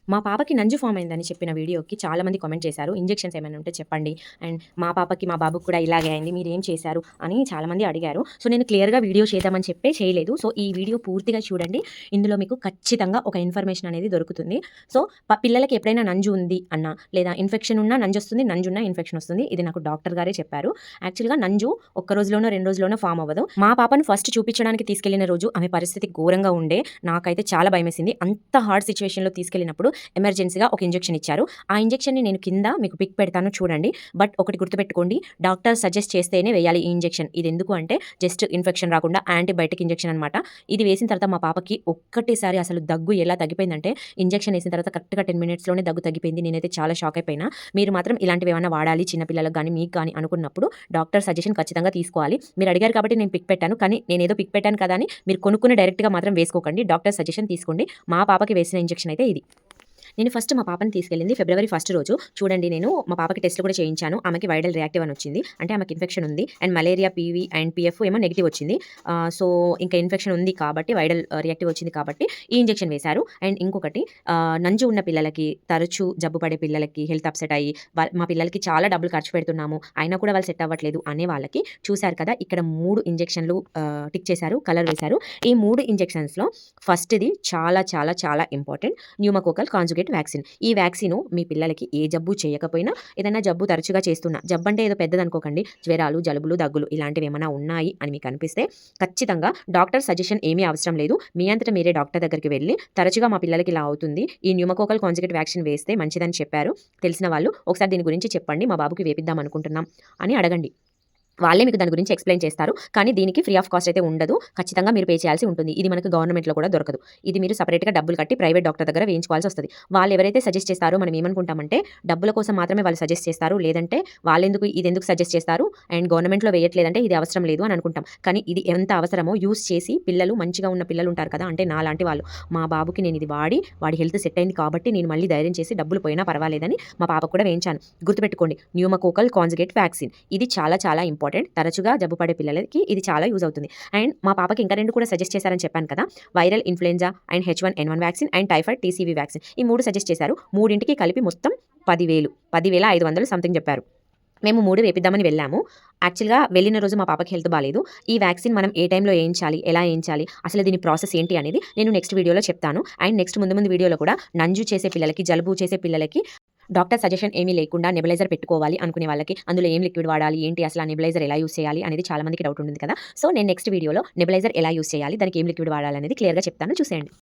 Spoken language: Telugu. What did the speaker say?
మా పాపకి నంజు ఫామ్ అయిందని చెప్పిన వీడియోకి చాలామంది కామెంట్ చేశారు. ఇంజెక్షన్స్ ఏమైనా ఉంటే చెప్పండి. అండ్ మా పాపకి, మా బాబుకి కూడా ఇలాగే అయింది. మీరేం చేశారు అని చాలామంది అడిగారు. సో, నేను క్లియర్‌గా వీడియో చేద్దామని చెప్పే చేయలేదు. సో, ఈ వీడియో పూర్తిగా చూడండి. ఇందులో మీకు ఖచ్చితంగా ఒక ఇన్ఫర్మేషన్ అనేది దొరుకుతుంది. సో, పిల్లలకి ఎప్పుడైనా నంజు ఉంది అన్నా, లేదా ఇన్ఫెక్షన్ ఉన్నా నంజొస్తుంది, నంజున్నా ఇన్ఫెక్షన్ వస్తుంది. ఇది నాకు డాక్టర్ గారే చెప్పారు. యాక్చువల్‌గా నంజు ఒక్క రోజులోనో, 2 రోజుల్లోనో ఫామ్ అవ్వదు. మా పాపను ఫస్ట్ చూపించడానికి తీసుకెళ్ళిన రోజు ఆమె పరిస్థితి ఘోరంగా ఉండే. నాకైతే చాలా భయమేసింది. అంత హార్డ్ సిట్యుయేషన్‌లో తీసుకెళ్ళినప్పుడు ఎమర్జెన్సీగా ఒక ఇంజెక్షన్ ఇచ్చారు. ఆ ఇంజెక్షన్‌ని నేను కింద మీకు పిక్ పెడతాను చూడండి. బట్ ఒకటి గుర్తుపెట్టుకోండి, డాక్టర్ సజెస్ట్ చేస్తేనే వేయాలి ఈ ఇంజెక్షన్. ఇది ఎందుకు అంటే జస్ట్ ఇన్ఫెక్షన్ రాకుండా యాంటీబయాటిక్ ఇంజెక్షన్ అనమాట. ఇది వేసిన తర్వాత మా పాపకి ఒక్కటేసారి అసలు దగ్గు ఎలా తగ్గిపోయిందంటే, ఇంజెక్షన్ వేసిన తర్వాత కరెక్ట్‌గా 10 మినిట్స్‌లోనే దగ్గు తగ్గిపోయింది. నేనైతే చాలా షాక్ అయిపోయినా. మీరు మాత్రం ఇలాంటివి ఏమైనా వాడాలి చిన్న పిల్లలకు గానీ, మీకు గానీ అనుకున్నప్పుడు డాక్టర్ సజెషన్ ఖచ్చితంగా తీసుకోవాలి. మీరు అడిగారు కాబట్టి నేను పిక్ పెట్టాను. కానీ నేనేదో పిక్ పెట్టాను కదా అని మీరు కొనుక్కుని డైరెక్ట్‌గా మాత్రం వేసుకోకండి. డాక్టర్ సజెషన్ తీసుకోండి. మా పాపకి వేసిన ఇంజెక్షన్ అయితే ఇది. నేను ఫస్ట్ మా పాపని తీసుకెళ్ళింది ఫిబ్రవరి 1 రోజు. చూడండి, నేను మా పాపకి టెస్ట్‌లు కూడా చేయించాను. ఆమెకి వైరల్ రియాక్టివ్ అని వచ్చింది. అంటే ఆమెకి ఇన్ఫెక్షన్ ఉంది. And malaria, PV and PF ఏమో నెగెటివ్ వచ్చింది. సో, ఇంకా ఇన్ఫెక్షన్ ఉంది కాబట్టి వైరల్ రియాక్టివ్ వచ్చింది కాబట్టి ఈ ఇంజెక్షన్ వేశారు. అండ్ ఇంకొకటి, నంజు ఉన్న పిల్లలకి, తరచూ జబ్బు పడే పిల్లలకి, హెల్త్ అప్సెట్ అయ్యి మా పిల్లలకి చాలా డబ్బులు ఖర్చు పెడుతున్నాము, అయినా కూడా వాళ్ళు సెట్ అవ్వట్లేదు అనే వాళ్ళకి చూసారు కదా, ఇక్కడ 3 ఇంజెక్షన్‌లు టిక్ చేశారు, కలర్ వేశారు. ఈ 3 ఇంజెక్షన్స్‌లో ఫస్ట్‌ది చాలా చాలా చాలా ఇంపార్టెంట్, న్యూమోకోకల్ కాంజుగేట్ వ్యాక్సిన్. ఈ వ్యాక్సిను మీ పిల్లలకి ఏ జబ్బు చేయకపోయినా, ఏదైనా జబ్బు తరచుగా చేస్తున్నా, జబ్బంటే ఏదో పెద్దదనుకోకండి, జ్వరాలు, జలుబులు, దగ్గులు ఇలాంటివి ఏమైనా ఉన్నాయి అని మీకు అనిపిస్తే ఖచ్చితంగా డాక్టర్ సజెషన్ ఏమీ అవసరం లేదు. మీ అంతటా మీరే డాక్టర్ దగ్గరికి వెళ్లి, తరచుగా మా పిల్లలకి ఇలా అవుతుంది, ఈ న్యూమోకోకల్ కాంజుగేట్ వ్యాక్సిన్ వేస్తే మంచిదని చెప్పారు తెలిసిన వాళ్ళు, ఒకసారి దీని గురించి చెప్పండి, మా బాబుకి వేపిద్దాం అనుకుంటున్నాం అని అడగండి. వాళ్ళే మీకు దాని గురించి ఎక్స్‌ప్లెయిన్ చేస్తారు. కానీ దీనికి ఫ్రీ ఆఫ్ కాస్ట్ అయితే ఉండదు. ఖచ్చితంగా మీరు పే చేయాల్సి ఉంటుంది. ఇది మనకు గవర్నమెంట్‌లో కూడా దొరకదు. ఇది మీరు సెపరేట్‌గా డబ్బులు కట్టి ప్రైవేట్ డాక్టర్ దగ్గర వేయించుకోవాల్సొస్తది. వాళ్ళు ఎవరైతే సజెస్ట్ చేస్తారో మనం ఏమనుకుంటామంటే, డబ్బుల కోసం మాత్రమే వాళ్ళు సజెస్ట్ చేస్తారు. లేదంటే వాళ్ళెందుకు ఇదెందుకు సజెస్ట్ చేస్తారు అండ్ గవర్నమెంట్‌లో వేయట్లేదంటే ఇది అవసరం లేదు అని అనుకుంటాం. కానీ ఇది ఎంత అవసరమో యూజ్ చేసి పిల్లలు, మంచిగా ఉన్న పిల్లలు ఉంటారు కదా, అంటే నాలాంటి వాళ్ళు, మా బాబుకి నేను ఇది వాడి హెల్త్ సెట్ అయింది కాబట్టి నేను మళ్ళీ ధైర్యం చేసి డబ్బులు పోయినా పర్వాలేదని మా పాపకు కూడా వేయించాను. గుర్తుపెట్టుకోండి, న్యూమోకోకల్ కాంజుగేట్ వ్యాక్సిన్. ఇది చాలా చాలా ఇంపార్టెంట్. తరచుగా జబ్బు పడే పిల్లలకి ఇది చాలా యూజ్ అవుతుంది. అండ్ మా పాపకి ఇంకా 2 కూడా సజెస్ట్ చేశారని చెప్పాను కదా, viral influenza and H1N1 vaccine and typhoid టీసీవీ vaccine. ఈ 3 సజెస్ట్ చేశారు. మూడింటికి కలిపి మొత్తం 10,000, 10,500 సంథింగ్ చెప్పారు. మేము 3 వేపిద్దామని వెళ్ళాము. యాక్చువల్‌గా వెళ్ళిన రోజు మా పాపకి హెల్త్ బాలేదు. ఈ వ్యాక్సిన్ మనం ఏ టైంలో ఏయించాలి, ఎలా ఏయించాలి, అసలు దీని ప్రాసెస్ ఏంటి అనేది నేను నెక్స్ట్ వీడియోలో చెప్తాను. అండ్ నెక్స్ట్ ముందు వీడియోలో కూడా నంజు చేసే పిల్లలకి, జలుబు చేసే పిల్లలకి డాక్టర్ సజెషన్ ఏమీ లేకుండా నెబులైజర్ పెట్టుకోవాలి అనుకునే వాళ్ళకి, అందులో ఏం లిక్విడ్ వాడాలి, ఏంటి అసలు ఆ నెబులైజర్ ఎలా యూజ్ చేయాలి అనేది చాలా మందికి డౌట్ ఉంటుంది కదా. సో, నేను నెక్స్ట్ వీడియోలో నెబులైజర్ ఎలా యూజ్ చేయాలి, దానికి ఏం లిక్విడ్ వాడాలి అనేది క్లియర్‌గా చెప్తాను, చూసేయండి.